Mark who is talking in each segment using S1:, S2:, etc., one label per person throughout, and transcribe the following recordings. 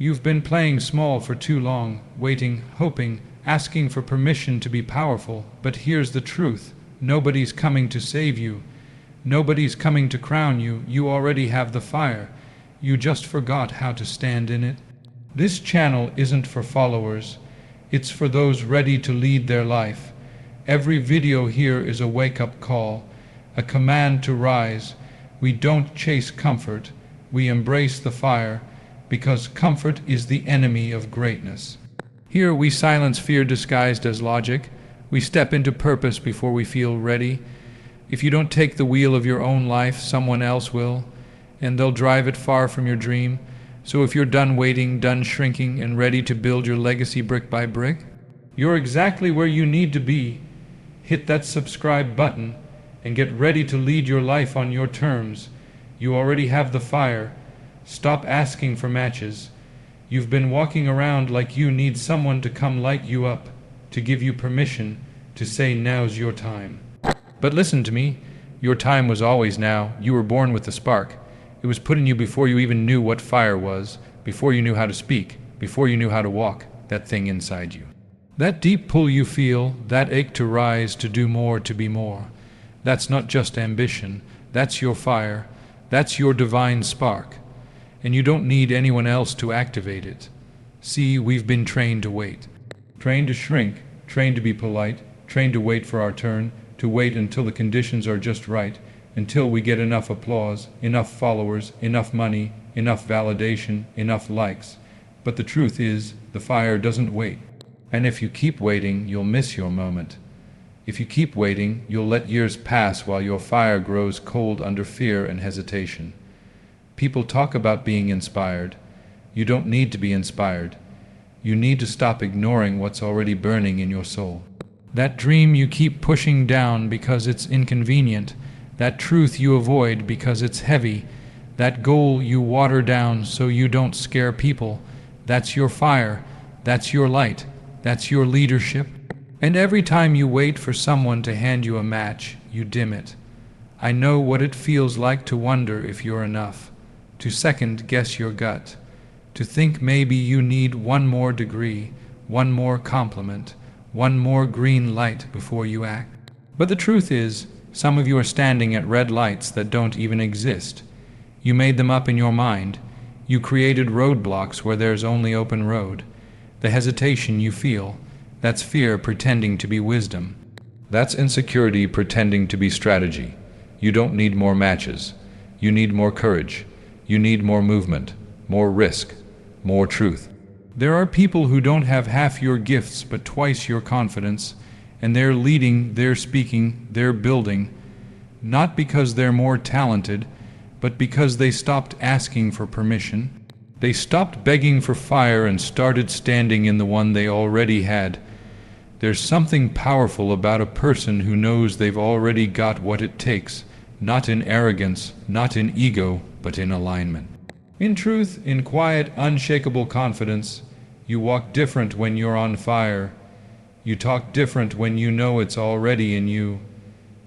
S1: You've been playing small for too long, waiting, hoping, asking for permission to be powerful. But here's the truth. Nobody's coming to save you. Nobody's coming to crown you. You already have the fire. You just forgot how to stand in it. This channel isn't for followers. It's for those ready to lead their life. Every video here is a wake-up call, a command to rise. We don't chase comfort. We embrace the fire, because comfort is the enemy of greatness. Here we silence fear disguised as logic. We step into purpose before we feel ready. If you don't take the wheel of your own life, someone else will, and they'll drive it far from your dream. So if you're done waiting, done shrinking, and ready to build your legacy brick by brick, you're exactly where you need to be. Hit that subscribe button and get ready to lead your life on your terms. You already have the fire. Stop asking for matches. You've been walking around like you need someone to come light you up, to give you permission, to say now's your time. But listen to me, your time was always now. You were born with the spark. It was put in you before you even knew what fire was, before you knew how to speak, before you knew how to walk, that thing inside you. That deep pull you feel, that ache to rise, to do more, to be more. That's not just ambition, that's your fire, that's your divine spark. And you don't need anyone else to activate it. See, we've been trained to wait. Trained to shrink, trained to be polite, trained to wait for our turn, to wait until the conditions are just right, until we get enough applause, enough followers, enough money, enough validation, enough likes. But the truth is, the fire doesn't wait. And if you keep waiting, you'll miss your moment. If you keep waiting, you'll let years pass while your fire grows cold under fear and hesitation. People talk about being inspired. You don't need to be inspired. You need to stop ignoring what's already burning in your soul. That dream you keep pushing down because it's inconvenient, that truth you avoid because it's heavy, that goal you water down so you don't scare people, that's your fire, that's your light, that's your leadership. And every time you wait for someone to hand you a match, you dim it. I know what it feels like to wonder if you're enough, to second-guess your gut, to think maybe you need one more degree, one more compliment, one more green light before you act. But the truth is, some of you are standing at red lights that don't even exist. You made them up in your mind. You created roadblocks where there's only open road. The hesitation you feel, that's fear pretending to be wisdom. That's insecurity pretending to be strategy. You don't need more matches. You need more courage. You need more movement, more risk, more truth. There are people who don't have half your gifts but twice your confidence, and they're leading, they're speaking, they're building, not because they're more talented, but because they stopped asking for permission. They stopped begging for fire and started standing in the one they already had. There's something powerful about a person who knows they've already got what it takes, not in arrogance, not in ego, but in alignment. In truth, in quiet, unshakable confidence, you walk different when you're on fire. You talk different when you know it's already in you.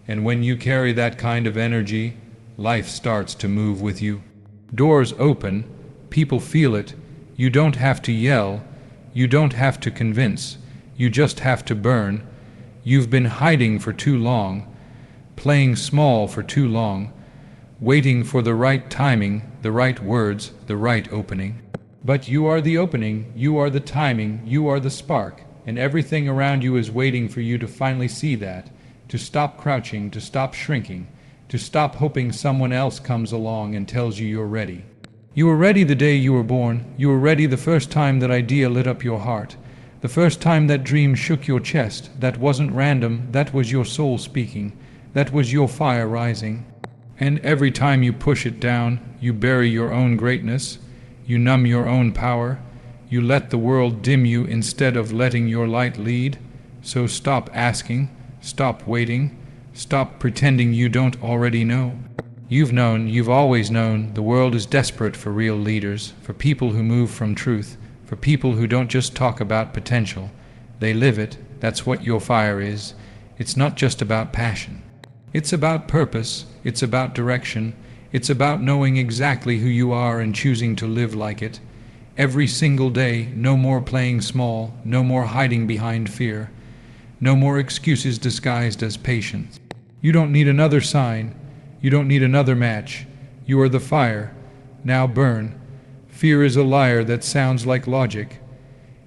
S1: And when you carry that kind of energy, life starts to move with you. Doors open, people feel it. You don't have to yell. You don't have to convince. You just have to burn. You've been hiding for too long, playing small for too long, waiting for the right timing, the right words, the right opening. But you are the opening, you are the timing, you are the spark, and everything around you is waiting for you to finally see that, to stop crouching, to stop shrinking, to stop hoping someone else comes along and tells you you're ready. You were ready the day you were born. You were ready the first time that idea lit up your heart, the first time that dream shook your chest. That wasn't random, that was your soul speaking, that was your fire rising. And every time you push it down, you bury your own greatness, you numb your own power, you let the world dim you instead of letting your light lead. So stop asking, stop waiting, stop pretending you don't already know. You've known, you've always known, the world is desperate for real leaders, for people who move from truth, for people who don't just talk about potential. They live it. That's what your fire is. It's not just about passion. It's about purpose. It's about direction. It's about knowing exactly who you are and choosing to live like it. Every single day, no more playing small, no more hiding behind fear, no more excuses disguised as patience. You don't need another sign. You don't need another match. You are the fire. Now burn. Fear is a liar that sounds like logic.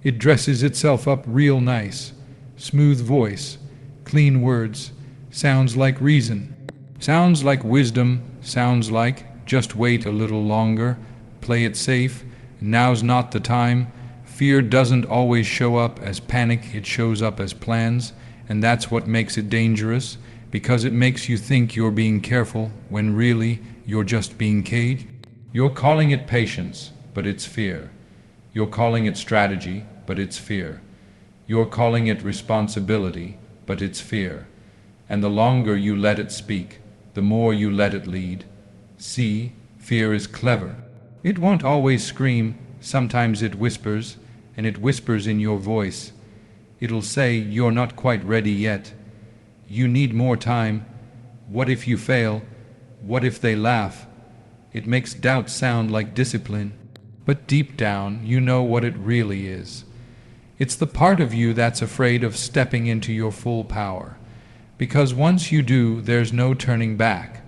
S1: It dresses itself up real nice. Smooth voice, clean words, sounds like reason, sounds like wisdom, sounds like just wait a little longer, play it safe, now's not the time. Fear doesn't always show up as panic, it shows up as plans, and that's what makes it dangerous, because it makes you think you're being careful when really you're just being caged. You're calling it patience, but it's fear. You're calling it strategy, but it's fear. You're calling it responsibility, but it's fear. And the longer you let it speak, the more you let it lead. See, fear is clever. It won't always scream, sometimes it whispers, and it whispers in your voice. It'll say, you're not quite ready yet. You need more time. What if you fail? What if they laugh? It makes doubt sound like discipline. But deep down, you know what it really is. It's the part of you that's afraid of stepping into your full power. Because once you do, there's no turning back.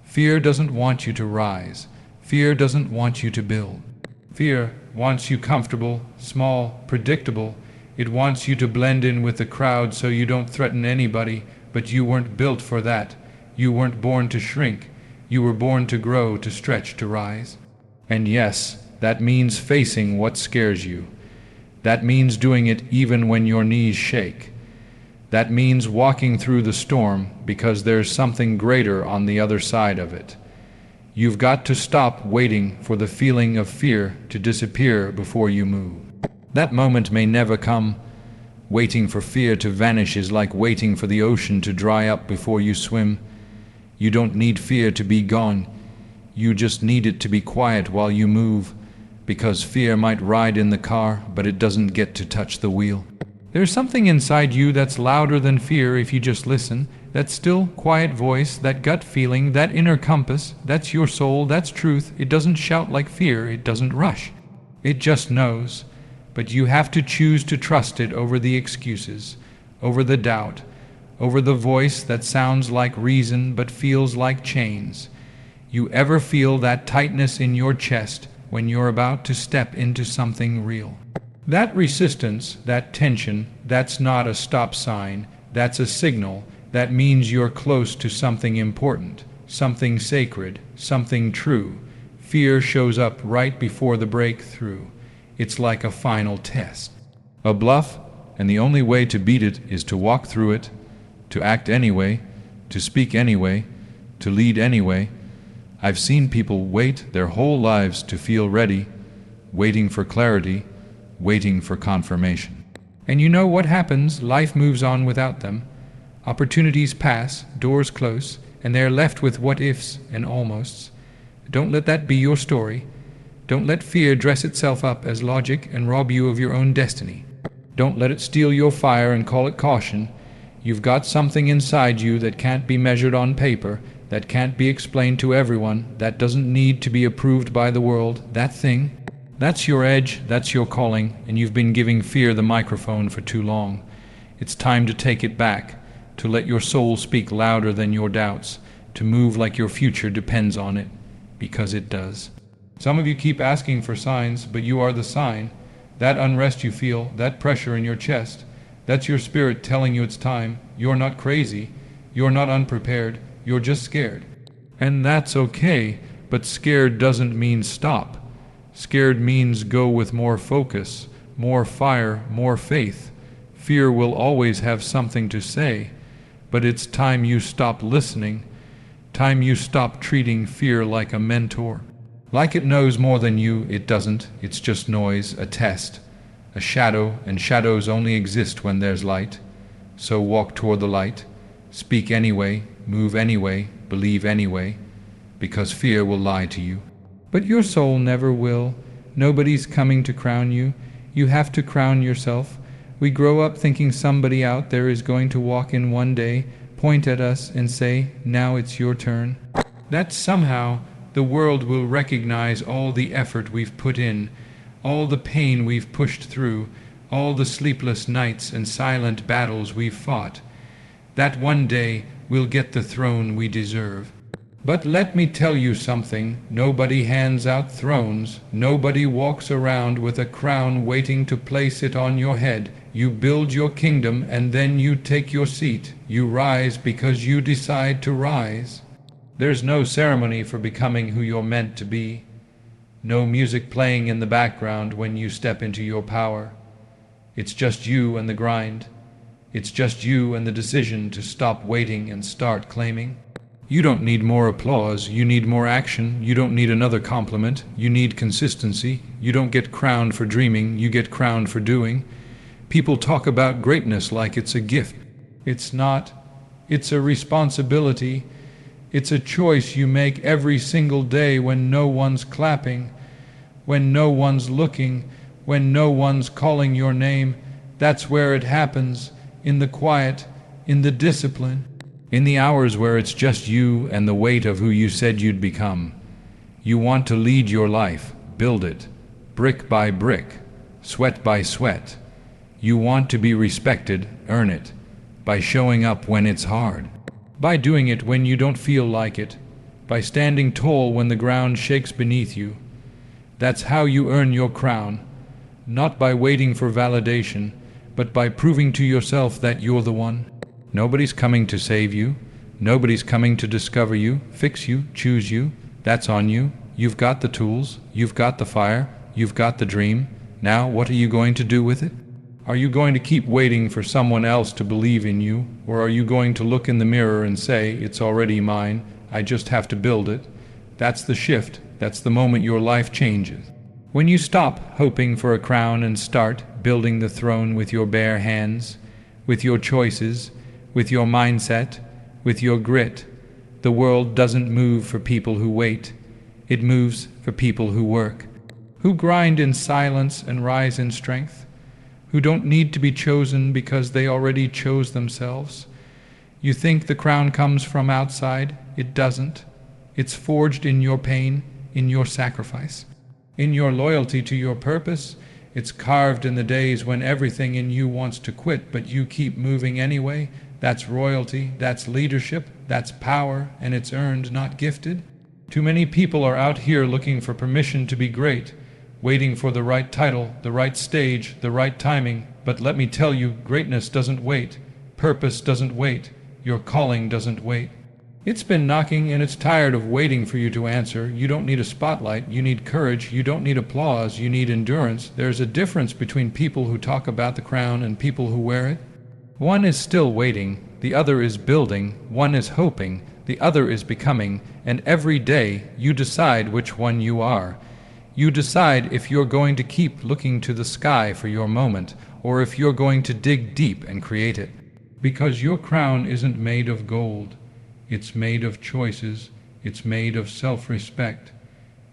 S1: Fear doesn't want you to rise. Fear doesn't want you to build. Fear wants you comfortable, small, predictable. It wants you to blend in with the crowd so you don't threaten anybody, but you weren't built for that. You weren't born to shrink. You were born to grow, to stretch, to rise. And yes, that means facing what scares you. That means doing it even when your knees shake. That means walking through the storm because there's something greater on the other side of it. You've got to stop waiting for the feeling of fear to disappear before you move. That moment may never come. Waiting for fear to vanish is like waiting for the ocean to dry up before you swim. You don't need fear to be gone. You just need it to be quiet while you move. Because fear might ride in the car, but it doesn't get to touch the wheel. There's something inside you that's louder than fear if you just listen. That still, quiet voice, that gut feeling, that inner compass, that's your soul, that's truth. It doesn't shout like fear, it doesn't rush. It just knows. But you have to choose to trust it over the excuses, over the doubt, over the voice that sounds like reason but feels like chains. You ever feel that tightness in your chest when you're about to step into something real? That resistance, that tension, that's not a stop sign, that's a signal. That means you're close to something important, something sacred, something true. Fear shows up right before the breakthrough. It's like a final test. A bluff, and the only way to beat it is to walk through it, to act anyway, to speak anyway, to lead anyway. I've seen people wait their whole lives to feel ready, waiting for clarity, waiting for confirmation. And you know what happens? Life moves on without them. Opportunities pass, doors close, and they're left with what-ifs and almosts. Don't let that be your story. Don't let fear dress itself up as logic and rob you of your own destiny. Don't let it steal your fire and call it caution. You've got something inside you that can't be measured on paper, that can't be explained to everyone, that doesn't need to be approved by the world. That thing, that's your edge, that's your calling, and you've been giving fear the microphone for too long. It's time to take it back, to let your soul speak louder than your doubts, to move like your future depends on it, because it does. Some of you keep asking for signs, but you are the sign. That unrest you feel, that pressure in your chest, that's your spirit telling you it's time. You're not crazy, you're not unprepared, you're just scared. And that's okay, but scared doesn't mean stop. Scared means go with more focus, more fire, more faith. Fear will always have something to say, but it's time you stop listening, time you stop treating fear like a mentor. Like it knows more than you, it doesn't. It's just noise, a test, a shadow, and shadows only exist when there's light. So walk toward the light, speak anyway, move anyway, believe anyway, because fear will lie to you. But your soul never will. Nobody's coming to crown you. You have to crown yourself. We grow up thinking somebody out there is going to walk in one day, point at us and say, now it's your turn. That somehow the world will recognize all the effort we've put in, all the pain we've pushed through, all the sleepless nights and silent battles we've fought. That one day we'll get the throne we deserve. But let me tell you something, nobody hands out thrones, nobody walks around with a crown waiting to place it on your head. You build your kingdom and then you take your seat. You rise because you decide to rise. There's no ceremony for becoming who you're meant to be. No music playing in the background when you step into your power. It's just you and the grind. It's just you and the decision to stop waiting and start claiming. You don't need more applause, you need more action. You don't need another compliment, you need consistency. You don't get crowned for dreaming, you get crowned for doing. People talk about greatness like it's a gift. It's not. It's a responsibility. It's a choice you make every single day when no one's clapping, when no one's looking, when no one's calling your name. That's where it happens, in the quiet, in the discipline. In the hours where it's just you and the weight of who you said you'd become. You want to lead your life, build it, brick by brick, sweat by sweat. You want to be respected, earn it, by showing up when it's hard, by doing it when you don't feel like it, by standing tall when the ground shakes beneath you. That's how you earn your crown, not by waiting for validation, but by proving to yourself that you're the one. Nobody's coming to save you. Nobody's coming to discover you, fix you, choose you. That's on you. You've got the tools. You've got the fire. You've got the dream. Now, what are you going to do with it? Are you going to keep waiting for someone else to believe in you? Or are you going to look in the mirror and say, it's already mine, I just have to build it? That's the shift. That's the moment your life changes. When you stop hoping for a crown and start building the throne with your bare hands, with your choices, with your mindset, with your grit, the world doesn't move for people who wait. It moves for people who work, who grind in silence and rise in strength, who don't need to be chosen because they already chose themselves. You think the crown comes from outside? It doesn't. It's forged in your pain, in your sacrifice, in your loyalty to your purpose. It's carved in the days when everything in you wants to quit, but you keep moving anyway. That's royalty, that's leadership, that's power, and it's earned, not gifted. Too many people are out here looking for permission to be great, waiting for the right title, the right stage, the right timing. But let me tell you, greatness doesn't wait. Purpose doesn't wait. Your calling doesn't wait. It's been knocking and it's tired of waiting for you to answer. You don't need a spotlight. You need courage. You don't need applause. You need endurance. There's a difference between people who talk about the crown and people who wear it. One is still waiting, the other is building, one is hoping, the other is becoming, and every day you decide which one you are. You decide if you're going to keep looking to the sky for your moment, or if you're going to dig deep and create it. Because your crown isn't made of gold. It's made of choices. It's made of self-respect.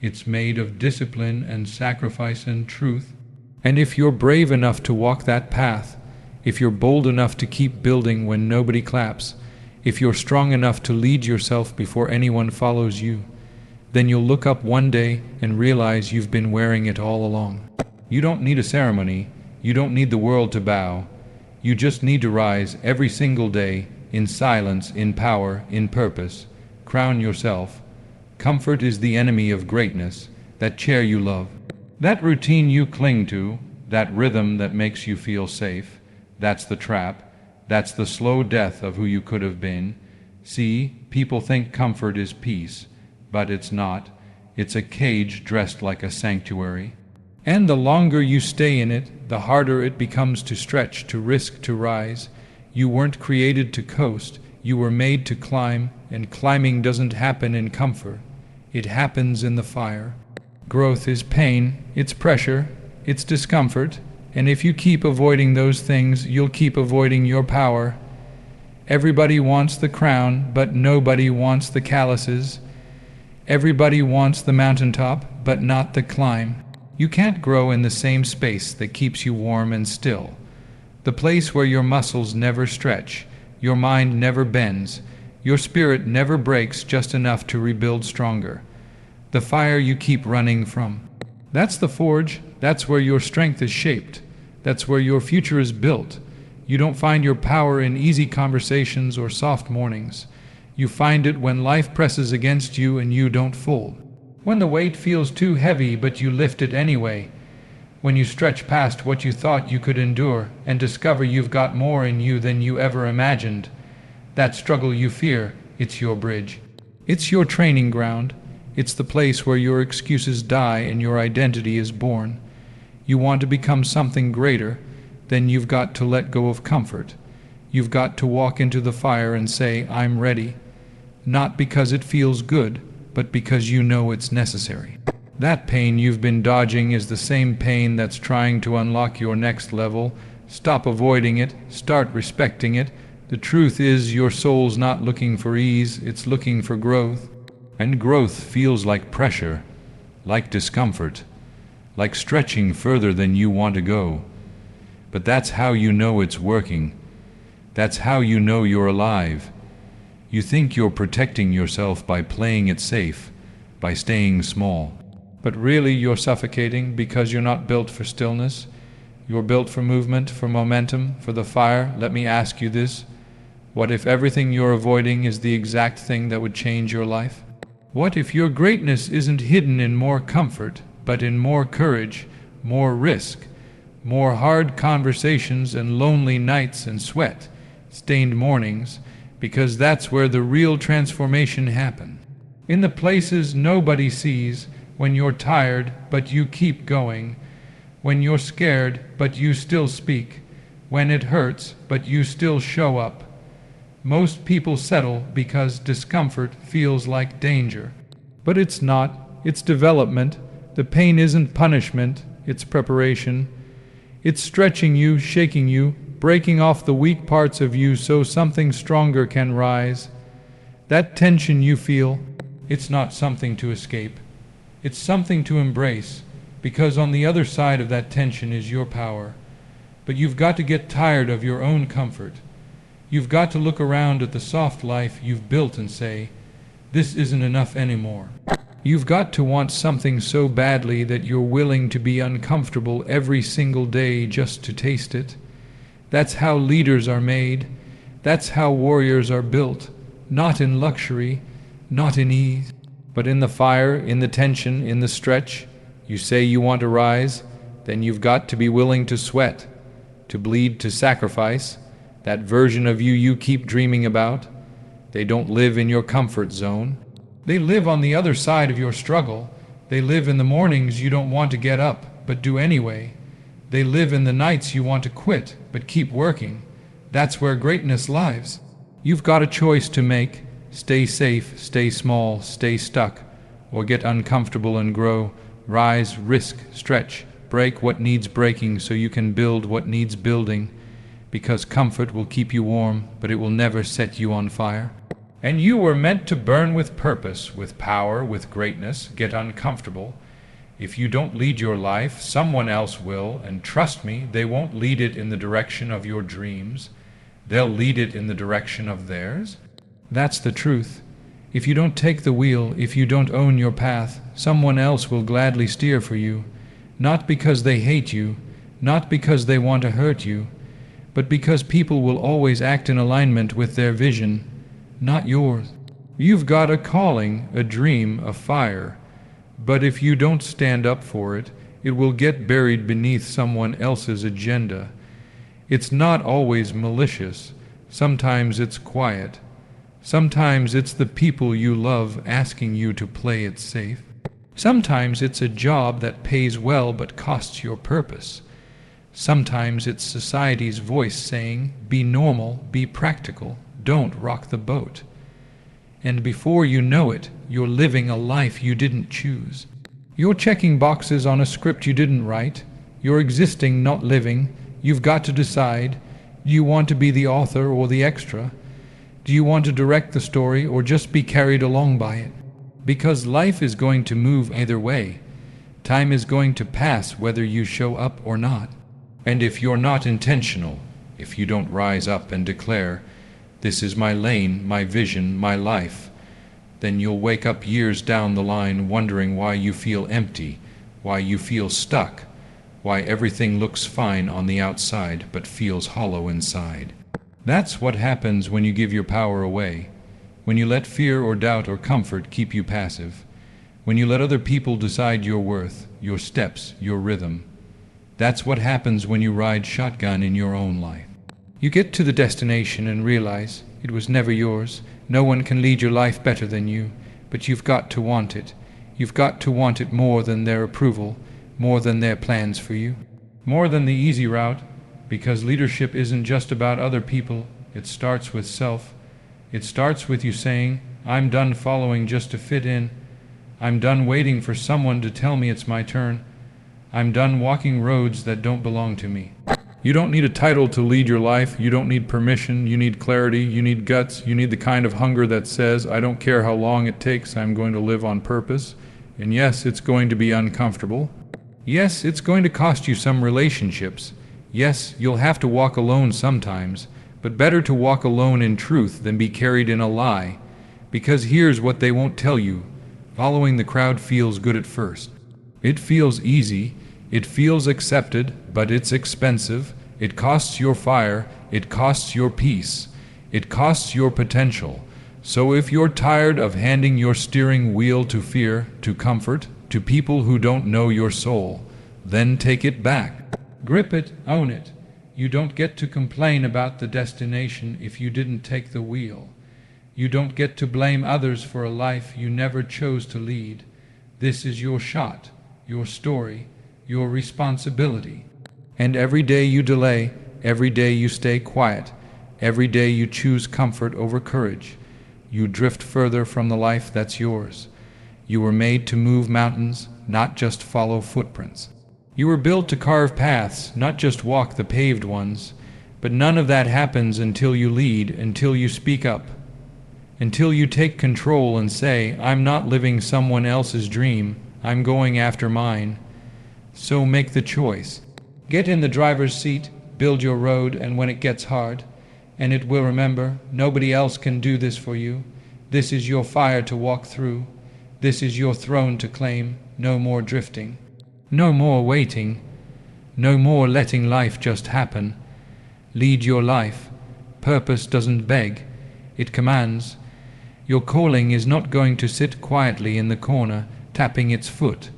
S1: It's made of discipline and sacrifice and truth. And if you're brave enough to walk that path, if you're bold enough to keep building when nobody claps, if you're strong enough to lead yourself before anyone follows you, then you'll look up one day and realize you've been wearing it all along. You don't need a ceremony. You don't need the world to bow. You just need to rise every single day in silence, in power, in purpose. Crown yourself. Comfort is the enemy of greatness, that chair you love, that routine you cling to, that rhythm that makes you feel safe. That's the trap. That's the slow death of who you could have been. See, people think comfort is peace, but it's not. It's a cage dressed like a sanctuary. And the longer you stay in it, the harder it becomes to stretch, to risk, to rise. You weren't created to coast. You were made to climb, and climbing doesn't happen in comfort. It happens in the fire. Growth is pain, it's pressure, it's discomfort. And if you keep avoiding those things, you'll keep avoiding your power. Everybody wants the crown, but nobody wants the calluses. Everybody wants the mountaintop, but not the climb. You can't grow in the same space that keeps you warm and still. The place where your muscles never stretch, your mind never bends, your spirit never breaks just enough to rebuild stronger. The fire you keep running from. That's the forge. That's where your strength is shaped. That's where your future is built. You don't find your power in easy conversations or soft mornings. You find it when life presses against you and you don't fold. When the weight feels too heavy but you lift it anyway. When you stretch past what you thought you could endure and discover you've got more in you than you ever imagined. That struggle you fear, it's your bridge. It's your training ground. It's the place where your excuses die and your identity is born. You want to become something greater, then you've got to let go of comfort. You've got to walk into the fire and say, I'm ready. Not because it feels good, but because you know it's necessary. That pain you've been dodging is the same pain that's trying to unlock your next level. Stop avoiding it. Start respecting it. The truth is your soul's not looking for ease, it's looking for growth. And growth feels like pressure, like discomfort, like stretching further than you want to go. But that's how you know it's working. That's how you know you're alive. You think you're protecting yourself by playing it safe, by staying small. But really you're suffocating because you're not built for stillness. You're built for movement, for momentum, for the fire. Let me ask you this. What if everything you're avoiding is the exact thing that would change your life? What if your greatness isn't hidden in more comfort, but in more courage, more risk, more hard conversations and lonely nights and sweat, stained mornings, because that's where the real transformation happens. In the places nobody sees, when you're tired but you keep going, when you're scared but you still speak, when it hurts but you still show up. Most people settle because discomfort feels like danger. But it's not. It's development. The pain isn't punishment. It's preparation. It's stretching you, shaking you, breaking off the weak parts of you so something stronger can rise. That tension you feel, it's not something to escape. It's something to embrace, because on the other side of that tension is your power. But you've got to get tired of your own comfort. You've got to look around at the soft life you've built and say, this isn't enough anymore. You've got to want something so badly that you're willing to be uncomfortable every single day just to taste it. That's how leaders are made. That's how warriors are built. Not in luxury, not in ease, but in the fire, in the tension, in the stretch. You say you want to rise, then you've got to be willing to sweat, to bleed, to sacrifice. That version of you keep dreaming about. They don't live in your comfort zone. They live on the other side of your struggle. They live in the mornings you don't want to get up, but do anyway. They live in the nights you want to quit, but keep working. That's where greatness lies. You've got a choice to make. Stay safe, stay small, stay stuck, or get uncomfortable and grow. Rise, risk, stretch, break what needs breaking so you can build what needs building. Because comfort will keep you warm, but it will never set you on fire. And you were meant to burn with purpose, with power, with greatness. Get uncomfortable. If you don't lead your life, someone else will, and trust me, they won't lead it in the direction of your dreams. They'll lead it in the direction of theirs. That's the truth. If you don't take the wheel, if you don't own your path, someone else will gladly steer for you. Not because they hate you, not because they want to hurt you, but because people will always act in alignment with their vision, not yours. You've got a calling, a dream, a fire, but if you don't stand up for it, it will get buried beneath someone else's agenda. It's not always malicious. Sometimes it's quiet. Sometimes it's the people you love asking you to play it safe. Sometimes it's a job that pays well but costs your purpose. Sometimes it's society's voice saying, be normal, be practical, don't rock the boat. And before you know it, you're living a life you didn't choose. You're checking boxes on a script you didn't write. You're existing, not living. You've got to decide, do you want to be the author or the extra? Do you want to direct the story or just be carried along by it? Because life is going to move either way. Time is going to pass whether you show up or not. And if you're not intentional, if you don't rise up and declare, this is my lane, my vision, my life, then you'll wake up years down the line wondering why you feel empty, why you feel stuck, why everything looks fine on the outside but feels hollow inside. That's what happens when you give your power away, when you let fear or doubt or comfort keep you passive, when you let other people decide your worth, your steps, your rhythm. That's what happens when you ride shotgun in your own life. You get to the destination and realize it was never yours. No one can lead your life better than you, but you've got to want it. You've got to want it more than their approval, more than their plans for you, more than the easy route, because leadership isn't just about other people. It starts with self. It starts with you saying, I'm done following just to fit in. I'm done waiting for someone to tell me it's my turn. I'm done walking roads that don't belong to me. You don't need a title to lead your life. You don't need permission. You need clarity. You need guts. You need the kind of hunger that says, I don't care how long it takes, I'm going to live on purpose. And yes, it's going to be uncomfortable. Yes, it's going to cost you some relationships. Yes, you'll have to walk alone sometimes, but better to walk alone in truth than be carried in a lie. Because here's what they won't tell you. Following the crowd feels good at first. It feels easy. It feels accepted, but it's expensive. It costs your fire. It costs your peace. It costs your potential. So if you're tired of handing your steering wheel to fear, to comfort, to people who don't know your soul, then take it back. Grip it, own it. You don't get to complain about the destination if you didn't take the wheel. You don't get to blame others for a life you never chose to lead. This is your shot, your story, your responsibility. And every day you delay, every day you stay quiet, every day you choose comfort over courage, you drift further from the life that's yours. You were made to move mountains, not just follow footprints. You were built to carve paths, not just walk the paved ones. But none of that happens until you lead, until you speak up, until you take control and say, I'm not living someone else's dream, I'm going after mine. So make the choice. Get in the driver's seat, build your road, and when it gets hard, and it will remember, nobody else can do this for you. This is your fire to walk through. This is your throne to claim. No more drifting. No more waiting. No more letting life just happen. Lead your life. Purpose doesn't beg. It commands. Your calling is not going to sit quietly in the corner, tapping its foot,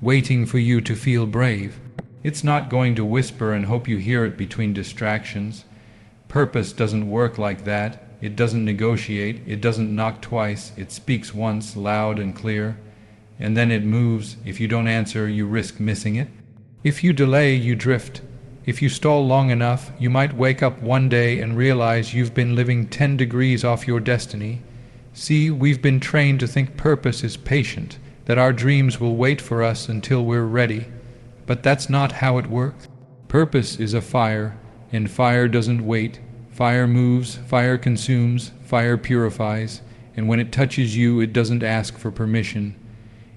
S1: waiting for you to feel brave. It's not going to whisper and hope you hear it between distractions. Purpose doesn't work like that. It doesn't negotiate. It doesn't knock twice. It speaks once, loud and clear, and then it moves. If you don't answer, you risk missing it. If you delay, you drift. If you stall long enough, you might wake up one day and realize you've been living 10 degrees off your destiny. See, we've been trained to think purpose is patient, that our dreams will wait for us until we're ready. But that's not how it works. Purpose is a fire, and fire doesn't wait. Fire moves, fire consumes, fire purifies, and when it touches you, it doesn't ask for permission.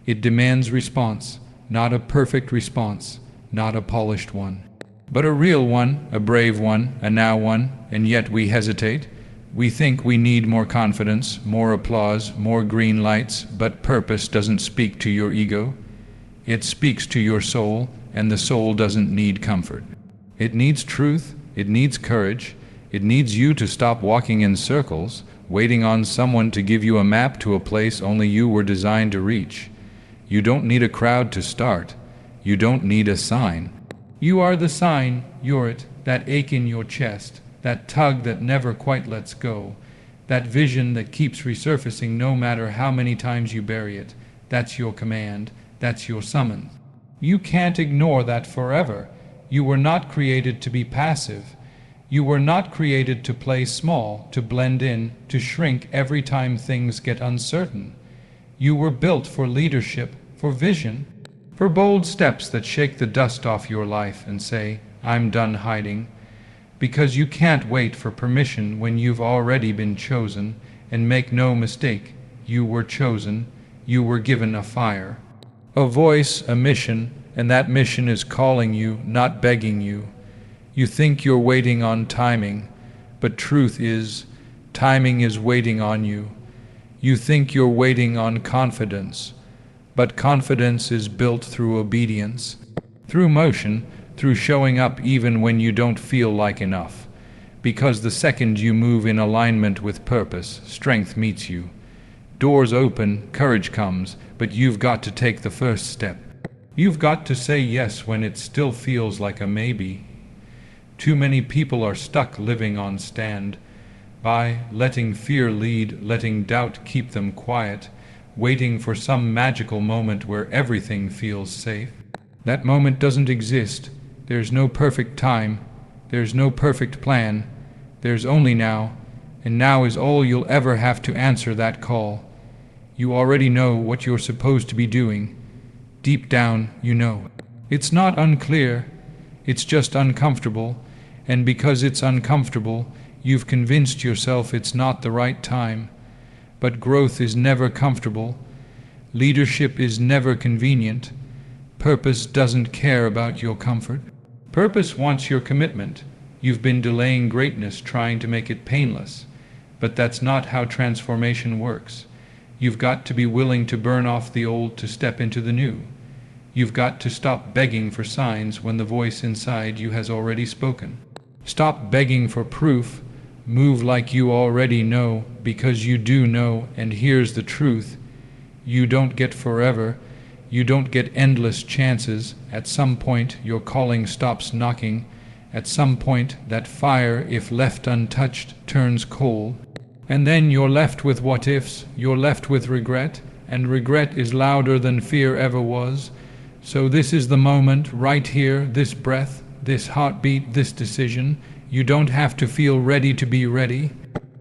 S1: It demands response, not a perfect response, not a polished one, but a real one, a brave one, a now one, and yet we hesitate. We think we need more confidence, more applause, more green lights, but purpose doesn't speak to your ego. It speaks to your soul, and the soul doesn't need comfort. It needs truth, it needs courage, it needs you to stop walking in circles, waiting on someone to give you a map to a place only you were designed to reach. You don't need a crowd to start. You don't need a sign. You are the sign, you're it, that ache in your chest, that tug that never quite lets go, that vision that keeps resurfacing no matter how many times you bury it. That's your command, that's your summons. You can't ignore that forever. You were not created to be passive. You were not created to play small, to blend in, to shrink every time things get uncertain. You were built for leadership, for vision, for bold steps that shake the dust off your life and say, I'm done hiding. Because you can't wait for permission when you've already been chosen, and make no mistake, you were chosen, you were given a fire, a voice, a mission, and that mission is calling you, not begging you. You think you're waiting on timing, but truth is, timing is waiting on you. You think you're waiting on confidence, but confidence is built through obedience. through motion, through showing up even when you don't feel like enough. Because the second you move in alignment with purpose, strength meets you. Doors open, courage comes, but you've got to take the first step. You've got to say yes when it still feels like a maybe. Too many people are stuck living on stand by letting fear lead, letting doubt keep them quiet, waiting for some magical moment where everything feels safe. That moment doesn't exist. There's no perfect time. There's no perfect plan. There's only now, and now is all you'll ever have to answer that call. You already know what you're supposed to be doing. Deep down, you know. It's not unclear. It's just uncomfortable, and because it's uncomfortable, you've convinced yourself it's not the right time. But growth is never comfortable. Leadership is never convenient. Purpose doesn't care about your comfort. Purpose wants your commitment. You've been delaying greatness, trying to make it painless. But that's not how transformation works. You've got to be willing to burn off the old to step into the new. You've got to stop begging for signs when the voice inside you has already spoken. Stop begging for proof. Move like you already know, because you do know, and here's the truth. You don't get forever. You don't get endless chances. At some point, your calling stops knocking. At some point, that fire, if left untouched, turns cold. And then you're left with what-ifs. You're left with regret, and regret is louder than fear ever was. So this is the moment, right here, this breath, this heartbeat, this decision. You don't have to feel ready to be ready.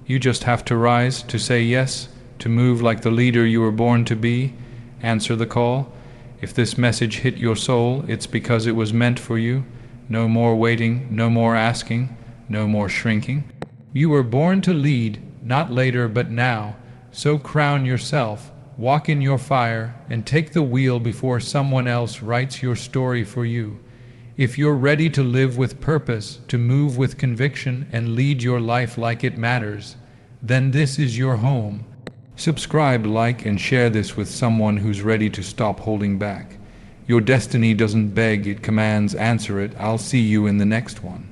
S1: You just have to rise, to say yes, to move like the leader you were born to be. Answer the call. If this message hit your soul, it's because it was meant for you. No more waiting, no more asking, no more shrinking. You were born to lead, not later but now. So crown yourself, walk in your fire, and take the wheel before someone else writes your story for you. If you're ready to live with purpose, to move with conviction, and lead your life like it matters, then this is your home. Subscribe, like, and share this with someone who's ready to stop holding back. Your destiny doesn't beg, it commands. Answer it. I'll see you in the next one.